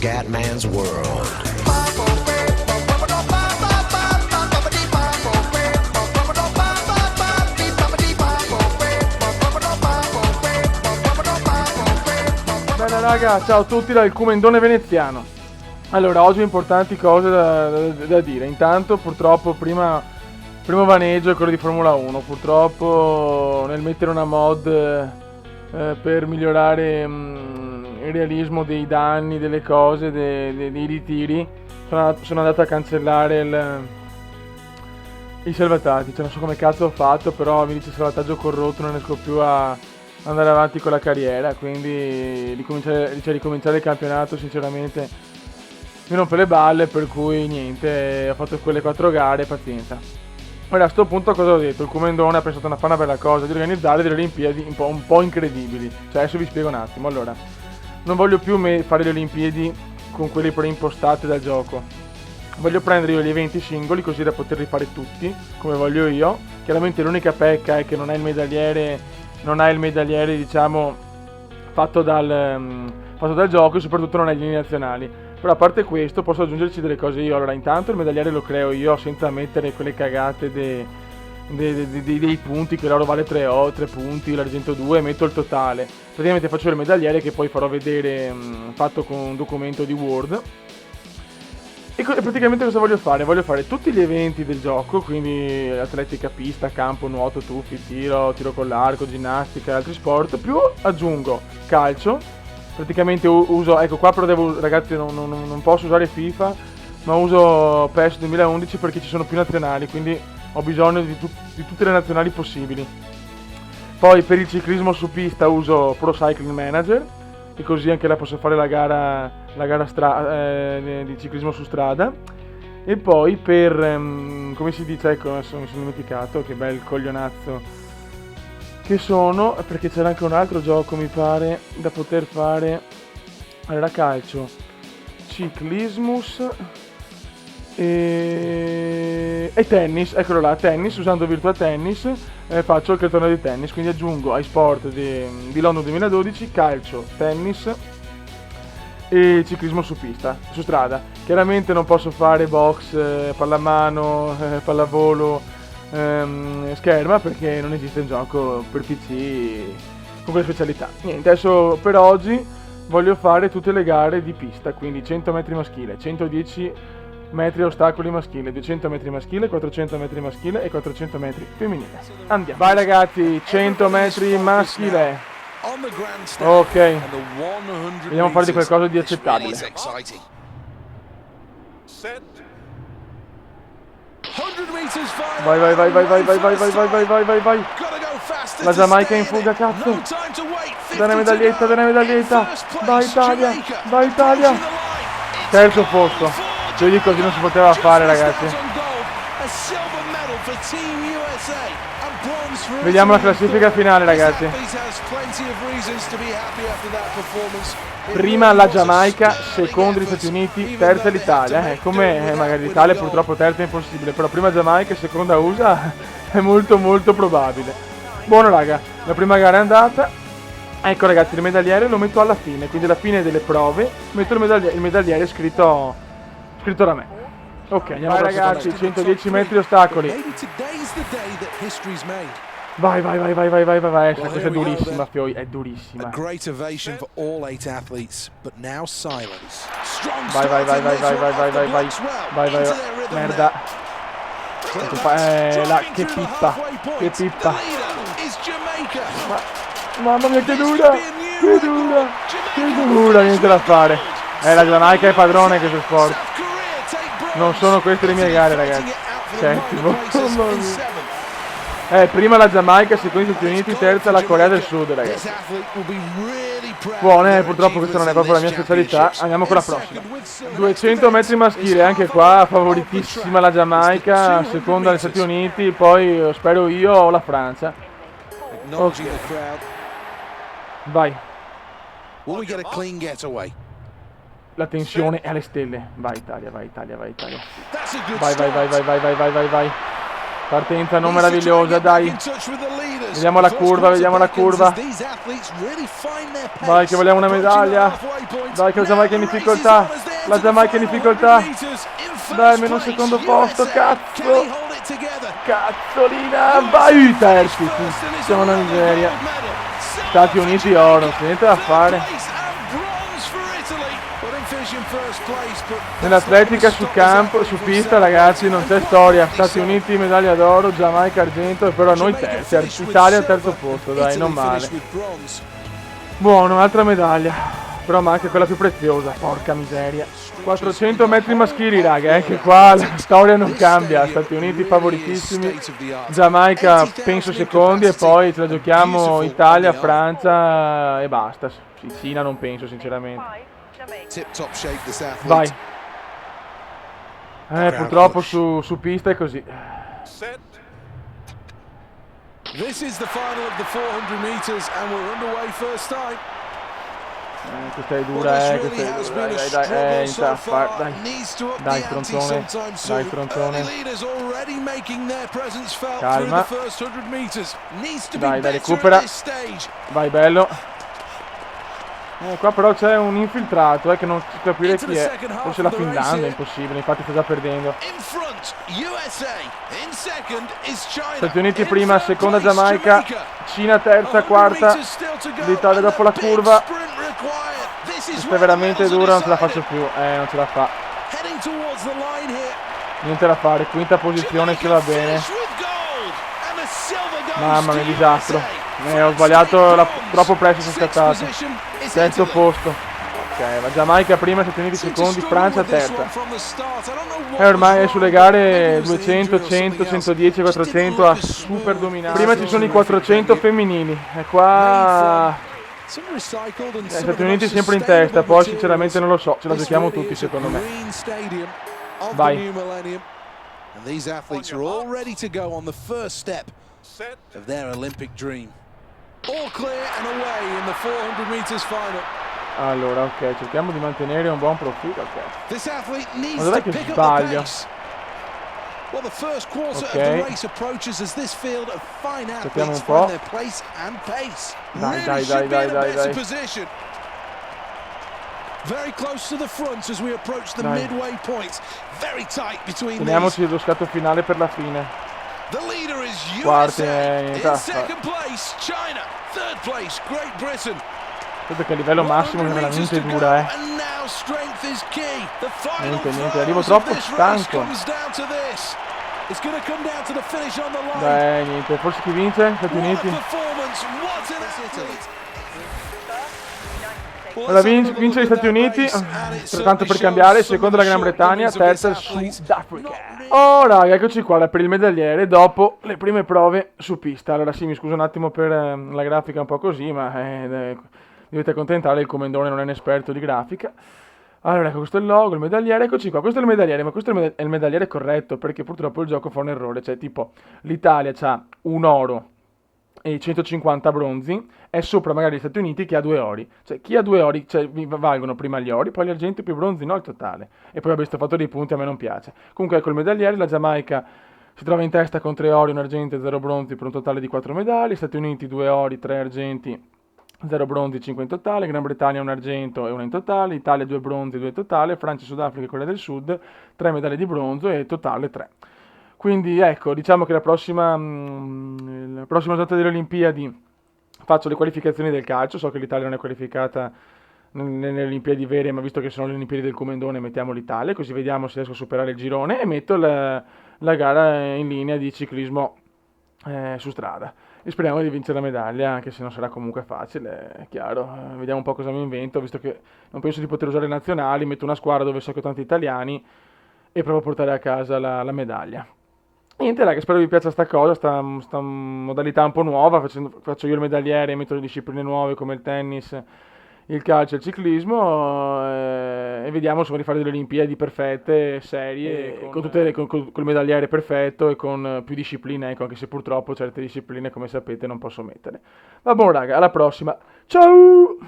Scatman's World. Bene raga, ciao a tutti dal Comendone veneziano. Allora, oggi importanti cose da dire. Intanto, purtroppo, primo vaneggio è quello di Formula 1. Purtroppo, nel mettere una mod per migliorare il realismo dei danni, delle cose, dei ritiri, sono andato a cancellare i salvataggi. Cioè, non so come cazzo ho fatto, però mi dice salvataggio corrotto, non riesco più a andare avanti con la carriera, quindi ricominciare il campionato sinceramente mi rompe le balle, per cui niente, ho fatto quelle 4 gare, pazienza. Ora a sto punto cosa ho detto? Il Comendone ha pensato a una bella cosa, di organizzare delle Olimpiadi un po' incredibili. Cioè adesso vi spiego un attimo. Allora, non voglio più fare le Olimpiadi con quelle preimpostate dal gioco. Voglio prendere io gli eventi singoli così da poterli fare tutti come voglio io. Chiaramente l'unica pecca è che non hai il medagliere diciamo fatto dal gioco, e soprattutto non hai gli nazionali. Però a parte questo posso aggiungerci delle cose io. Allora, intanto il medagliere lo creo io senza mettere quelle cagate dei punti, che l'oro vale 3 punti, l'argento 2, metto il totale. Praticamente faccio il medagliere che poi farò vedere fatto con un documento di Word. E praticamente cosa voglio fare? Voglio fare tutti gli eventi del gioco, quindi atletica, pista, campo, nuoto, tuffi, tiro con l'arco, ginnastica e altri sport, più aggiungo calcio. Praticamente uso, ecco qua però ragazzi non posso usare FIFA, ma uso PES 2011 perché ci sono più nazionali, quindi ho bisogno di tutte le nazionali possibili. Poi per il ciclismo su pista uso Pro Cycling Manager, e così anche la posso fare la gara di ciclismo su strada. E poi per, come si dice, ecco adesso mi sono dimenticato, che bel coglionazzo che sono, perché c'era anche un altro gioco mi pare da poter fare. Allora, calcio, ciclismus e tennis, eccolo là, tennis, usando Virtua Tennis faccio il torneo di tennis, quindi aggiungo ai sport di London 2012 calcio, tennis e ciclismo su pista, su strada. Chiaramente non posso fare box, pallamano, pallavolo, scherma, perché non esiste un gioco per PC con quelle specialità. Niente, adesso per oggi voglio fare tutte le gare di pista, quindi 100 metri maschile, 110 metri ostacoli maschile, 200 metri maschile, 400 metri maschile e 400 metri femminile. Andiamo. Vai ragazzi, 100 metri maschile. Ok, vediamo fare di qualcosa di accettabile. Vai. La Giamaica in fuga, cazzo. Dai medaglietta. Vai Italia. Terzo posto. Io dico così non si poteva fare, ragazzi. Vediamo la classifica finale, ragazzi. Prima la Giamaica, secondo gli Stati Uniti, terza l'Italia. Come magari l'Italia purtroppo terza è impossibile, però prima Giamaica e seconda USA è molto molto probabile. Buono raga, la prima gara è andata. Ecco ragazzi, il medagliere lo metto alla fine, quindi alla fine delle prove metto il medagliere scritto da me. Ok, andiamo ragazzi, 110 metri ostacoli. Vai. Questa è durissima, Fioi, è durissima. Vai. Merda. Che pippa. Mamma mia, che dura, niente da fare. La Giamaica è padrone questo sport. Non sono queste le mie gare, ragazzi. Settimo. Prima la Giamaica, secondo gli Stati Uniti, terza la Corea del Sud, ragazzi. Buone, purtroppo questa non è proprio la mia specialità. Andiamo con la prossima. 200 metri maschile, anche qua favoritissima la Giamaica, seconda gli Stati Uniti, poi spero io o la Francia. Okay. Vai. La tensione è alle stelle. Vai Italia. Vai. Partenza non meravigliosa, dai. Vediamo la curva, vediamo la curva. Vai che vogliamo una medaglia. Dai che la Giamaica è in difficoltà. La Giamaica è in difficoltà. Dai, almeno un secondo posto, cazzo. Cazzolina. Vai, terzi. Siamo una miseria. Stati Uniti oro, non c'è niente da fare. Nell'atletica su campo, su pista, ragazzi, non c'è storia. Stati Uniti medaglia d'oro, Giamaica argento, e però noi terzi, Italia al terzo posto, dai, non male. Buono, un'altra medaglia, però ma anche quella più preziosa, porca miseria. 400 metri maschili, raga, che qua la storia non cambia. Stati Uniti favoritissimi, Giamaica penso secondi, e poi ce la giochiamo Italia, Francia e basta. Cina non penso sinceramente. Vai. Purtroppo su pista è così. Questa è dura, questa è dura, dai stronzone, dai stronzone. Calma. Dai, recupera. Vai, bello. Qua però c'è un infiltrato che non si capire chi è. Forse la Finlandia, è impossibile, infatti sta già perdendo. Stati Uniti prima, seconda Giamaica, Cina terza, quarta, l'Italia dopo la curva. Questa è veramente dura, non ce la faccio più, non ce la fa. Niente da fare, quinta posizione, ce va bene. Mamma mia, disastro. Ho sbagliato, troppo presto sono scattato. Terzo posto. Ok, la Giamaica prima, Stati Uniti secondi, Francia terza. Ormai è sulle gare 200, 100, 110, 400 a super dominare. Prima ci sono i 400 femminili. E qua Stati Uniti sempre in testa, poi sinceramente non lo so, ce la giochiamo tutti secondo me. Vai. Allora, ok, cerchiamo di mantenere un buon profilo, ok. Ma dov'è che sbaglio? Ok. Aspettiamo un po'. Dai. Teniamoci lo scatto finale per la fine. Quarti, vedo che a livello massimo è veramente dura, Niente, arrivo troppo stanco. Dai, niente, forse chi vince? Stati Uniti. Allora vince gli Stati Uniti, tanto per cambiare, seconda la Gran Bretagna, terza il Sudafrica. Oh raga, eccoci qua per il medagliere dopo le prime prove su pista. Allora sì, mi scuso un attimo per la grafica un po' così, ma dovete accontentare, il commendone non è un esperto di grafica. Allora ecco, questo è il logo, il medagliere, eccoci qua, questo è il medagliere, ma questo è il medagliere corretto, perché purtroppo il gioco fa un errore, cioè tipo l'Italia ha un oro e 150 bronzi, è sopra magari gli Stati Uniti che ha 2 ori. Cioè chi ha 2 ori, cioè valgono prima gli ori, poi gli argenti più bronzi, no il totale. E poi avreste fatto dei punti, a me non piace. Comunque ecco il medagliere, la Giamaica si trova in testa con 3 ori, un argento e 0 bronzi per un totale di 4 medaglie. Stati Uniti 2 ori, 3 argenti, 0 bronzi, 5 in totale. Gran Bretagna un argento e 1 in totale. Italia 2 bronzi, 2 in totale. Francia, Sudafrica e Corea del Sud 3 medaglie di bronzo e totale 3. Quindi ecco, diciamo che la prossima giornata delle Olimpiadi faccio le qualificazioni del calcio. So che l'Italia non è qualificata nelle Olimpiadi vere, ma visto che sono le Olimpiadi del Comendone mettiamo l'Italia, così vediamo se riesco a superare il girone, e metto la gara in linea di ciclismo su strada. E speriamo di vincere la medaglia, anche se non sarà comunque facile, è chiaro. Vediamo un po' cosa mi invento, visto che non penso di poter usare le nazionali, metto una squadra dove so che ho tanti italiani e provo a portare a casa la medaglia. Niente raga, spero vi piaccia sta cosa, sta modalità un po' nuova, faccio io il medagliere, metto le discipline nuove come il tennis, il calcio e il ciclismo, e vediamo insomma di fare delle Olimpiadi perfette, serie, con il medagliere perfetto e con più discipline, ecco, anche se purtroppo certe discipline come sapete non posso mettere. Va buon raga, alla prossima, ciao!